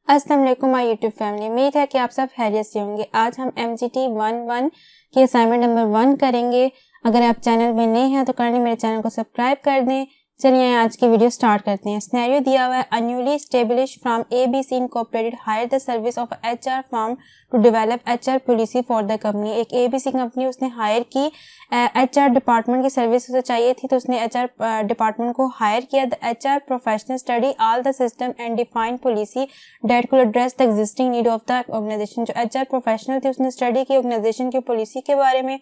अस्सलाम वालेकुम my YouTube family. उम्मीद है कि आप सब खैरियत से होंगे। आज हम MGT 11 की असाइनमेंट नंबर 1 करेंगे। अगर आप चैनल में नए हैं तो काइंडली मेरे चैनल को सब्सक्राइब कर दें। चलिए आज की वीडियो स्टार्ट करते हैं। सिनेरियो दिया हुआ है, a newly established firm ABC incorporated hire the service of HR firm to develop HR policy for the company. एक ABC कंपनी उसने हायर की, HR डिपार्टमेंट की सर्विस उसे चाहिए थी तो उसने HR डिपार्टमेंट को हायर किया। The HR professional study all the system and define policy that could address the existing need of the organization. जो HR प्रोफेशनल थी उसने स्टडी की ऑर्गेनाइजेशन की पॉलिसी के बारे में।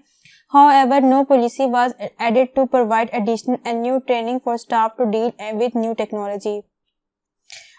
However, no policy was added to provide additional and new training for staff to deal with new technology.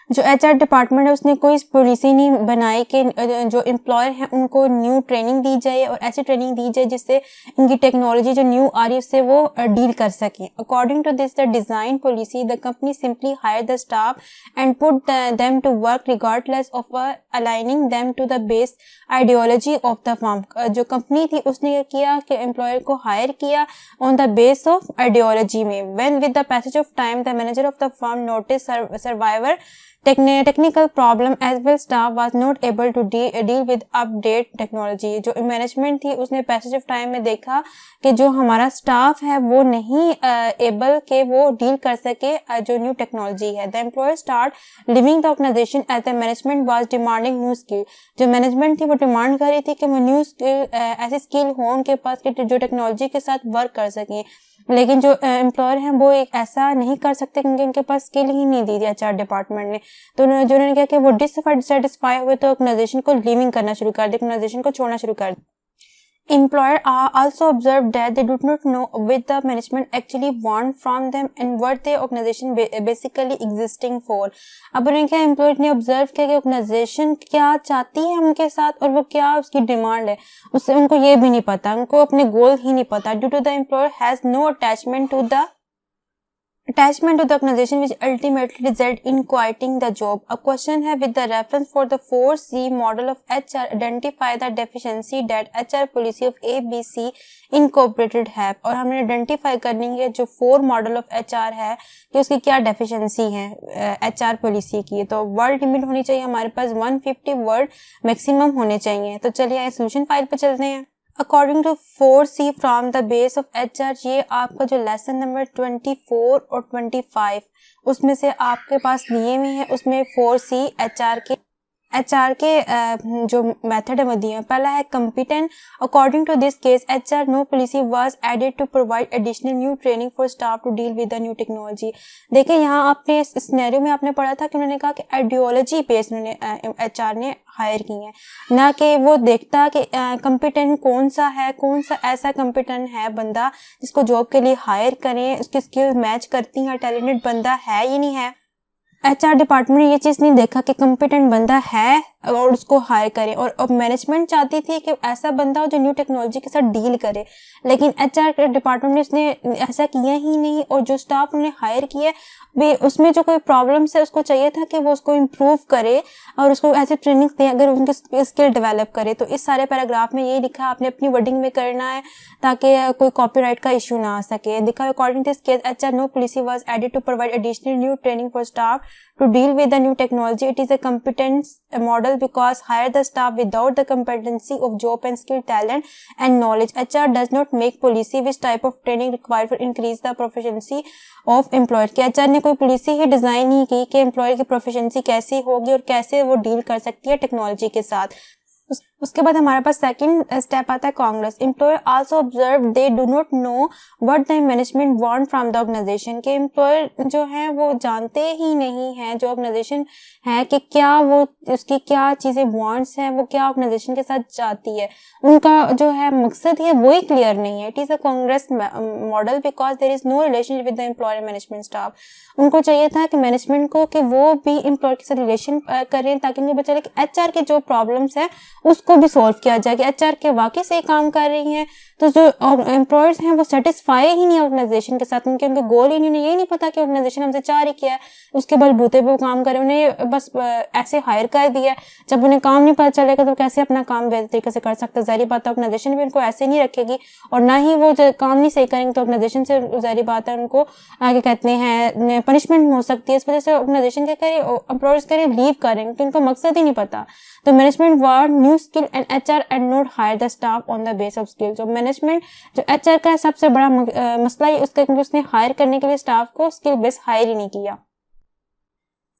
जो HR department है उसने कोई पॉलिसी नहीं बनाई कि जो एम्प्लॉयर हैं उनको न्यू ट्रेनिंग दी जाए और ऐसी ट्रेनिंग दी जाए जिससे इनकी टेक्नोलॉजी जो न्यू आ रही है उससे वो डील कर सकें। According to this the design policy the company simply hire the staff and put them to work regardless of aligning them to the base ideology of the firm. जो company थी उसने ये किया कि एम्प्लॉयर को hire किया on the base of ideology में। When with the passage of time the manager of the firm notice survivor technical problem as well staff was not able to deal with update technology। जो management थी उसने passage of time में देखा कि जो हमारा staff है वो नहीं एबल के वो डील कर सके जो न्यू टेक्नोलॉजी है। The employer start living the organization as the management was demanding new skill. जो मैनेजमेंट थी वो डिमांड कर रही थी कि वो न्यू स्किल ऐसी स्किल हो उनके पास कि जो टेक्नोलॉजी के साथ वर्क कर सकें, लेकिन जो एम्प्लॉयर हैं वो एक ऐसा नहीं कर सकते क्योंकि उनके पास स्किल ही नहीं दी थी HR डिपार्टमेंट ने। तो जो उन्होंने क्या कि वो डिससेटिस्फाई हुए तो ऑर्गेनाइजेशन को लीविंग करना शुरू कर दिया, ऑर्गेनाइजेशन को छोड़ना शुरू कर दिया। Employer also observed that they do not know what the management actually want from them and what the organization basically existing for। अब उन्हें क्या एम्प्लॉयर ने ऑब्जर्व किया कि ऑर्गेनाइजेशन क्या चाहती है उनके साथ और वो क्या उसकी डिमांड है, उससे उनको ये भी नहीं पता, उनको अपने गोल ही नहीं पता। Due to the employer has no attachment to the organization which ultimately result in quitting the job। A question है with the reference for the 4C model of HR identify the deficiency that HR policy of ABC incorporated have। और हमने identify करनी है जो 4 model of HR है कि उसकी क्या डेफिशिएंसी है HR पॉलिसी की। तो वर्ड लिमिट होनी चाहिए हमारे पास 150 वर्ड मैक्सिमम होने चाहिए। तो चलिए सोल्यूशन फाइल पे चलते हैं। According to 4C from the base of HR, ये आपका जो लेसन नंबर 24 और 25 उसमें से आपके पास दिए हुए हैं, उसमें 4C HR के जो मेथड है वो दिए हैं। पहला है competent. According to this case HR no policy was added to provide additional new training for staff to deal with the new technology. देखिए यहाँ आपने इस सिनेरियो में आपने पढ़ा था कि उन्होंने कहा कि आइडियोलॉजी बेस्ड उन्होंने HR ने हायर की है, ना कि वो देखता कि कम्पिटेंट कौन सा है, कौन सा ऐसा कम्पिटेंट है बंदा जिसको जॉब के लिए हायर करें, उसकी स्किल मैच करती है, टैलेंटेड बंदा है या नहीं है। HR डिपार्टमेंट ने ये चीज़ नहीं देखा कि कम्पिटेंट बंदा है और उसको हायर करें, और मैनेजमेंट चाहती थी कि ऐसा बंदा हो जो न्यू टेक्नोलॉजी के साथ डील करे, लेकिन HR डिपार्टमेंट ने उसने ऐसा किया ही नहीं। और जो स्टाफ उन्होंने हायर किया भी उसमें जो कोई प्रॉब्लम्स है उसको चाहिए था कि वो उसको इम्प्रूव करे और उसको ऐसे ट्रेनिंग दें अगर उनकी स्किल डेवलप करे। तो इस सारे पैराग्राफ में ये लिखा आपने अपनी वर्डिंग में करना है ताकि कोई कॉपीराइट का इशू ना आ सके। देखा according to this case HR no policy was added to provide additional new training for staff to deal with the new technology। It is a competence model because hire the staff without the competency of job and skill, talent and knowledge। HR does not make policy which type of training required for increase the proficiency of employer। कि HR ने कोई policy ही design नहीं की कि employer की proficiency कैसी होगी और कैसे वो डील कर सकती है टेक्नोलॉजी के साथ। उसके बाद हमारे पास सेकंड स्टेप आता है congruence. Employer also observe they do not know what the management want from the organization. के एम्प्लॉयर जो है वो जानते ही नहीं है जो ऑर्गेनाइजेशन है कि क्या वो उसकी क्या चीजें वांट्स हैं, वो क्या ऑर्गेनाइजेशन के साथ चाहती है, उनका जो है मकसद है वो ही क्लियर नहीं है। It is a congruence model because there is no relationship with the employer management staff. उनको चाहिए था कि मैनेजमेंट को कि वो भी एम्प्लॉयर के साथ रिलेशन करें ताकि उनको पता चले कि HR के जो प्रॉब्लम्स है उसको उसको भी सॉल्व किया जाए कि एचआर के वाकई सही काम कर रही हैं। तो जो एम्प्लॉयर्स हैं वो सेटिस्फाई ही नहीं है ऑर्गेनाइजेशन के साथ, उनके गोल ही नहीं, उन्हें ये नहीं पता कि ऑर्गेनाइजेशन हमसे चाह रही क्या है, उसके बलबूते पे वो काम करे, उन्हें बस ऐसे हायर कर दिया। जब उन्हें काम नहीं पता चलेगा तो कैसे अपना काम बेहतर तरीके से कर सकते, जाहिर बात है ऑर्गेनाइजेशन भी उनको ऐसे नहीं रखेगी, और ना ही वो जो काम नहीं सही करेंगे तो ऑर्गेनाइजेशन से जाहिर बात है उनको आगे कहते हैं पनिशमेंट हो सकती है। इस वजह से ऑर्गेनाइजेशन क्या करे, एम्प्लॉयर्स करे लीव करें, तो उनको मकसद ही नहीं पता। तो management want new skill and HR and not hire the staff on the base of skill. जो मैनेजमेंट जो एचआर का सबसे बड़ा मसला है उसका, क्योंकि उसने हायर करने के लिए स्टाफ को स्किल बेस हायर ही नहीं किया।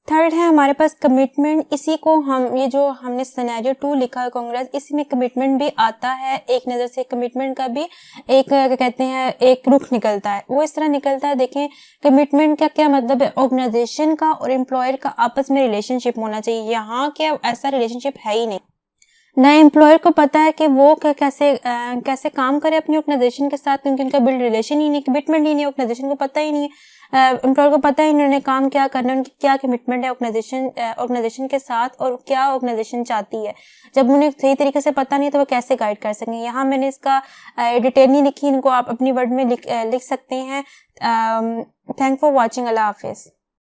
थर्ड है हमारे पास कमिटमेंट। इसी को हम ये जो हमने सिनेरियो 2 लिखा है कांग्रेस, इसी में कमिटमेंट भी आता है। एक नज़र से कमिटमेंट का भी एक क्या कहते हैं एक रुख निकलता है, वो इस तरह निकलता है। देखें कमिटमेंट का क्या मतलब है, ऑर्गेनाइजेशन का और एम्प्लॉयर का आपस में रिलेशनशिप होना चाहिए। यहाँ क्या ऐसा रिलेशनशिप है ही नहीं। ना एम्प्लॉयर को पता है कि वो कैसे काम करे अपनी ऑर्गेनाइजेशन के साथ, क्योंकि उनका बिल्ड रिलेशन ही नहीं, कमिटमेंट ही नहीं, ऑर्गेनाइजेशन को पता ही नहीं है, एम्प्लॉयर को पता ही नहीं उन्होंने काम क्या करना है, उनकी क्या कमिटमेंट है ऑर्गेनाइजेशन के साथ और क्या ऑर्गेनाइजेशन चाहती है। जब उन्हें सही तरीके से पता नहीं तो वो कैसे गाइड कर सकेंगे। यहाँ मैंने इसका डिटेल नहीं लिखी, इनको आप अपनी वर्ड में लिख सकते हैं। Thank for watching. अल्लाह हाफिज़।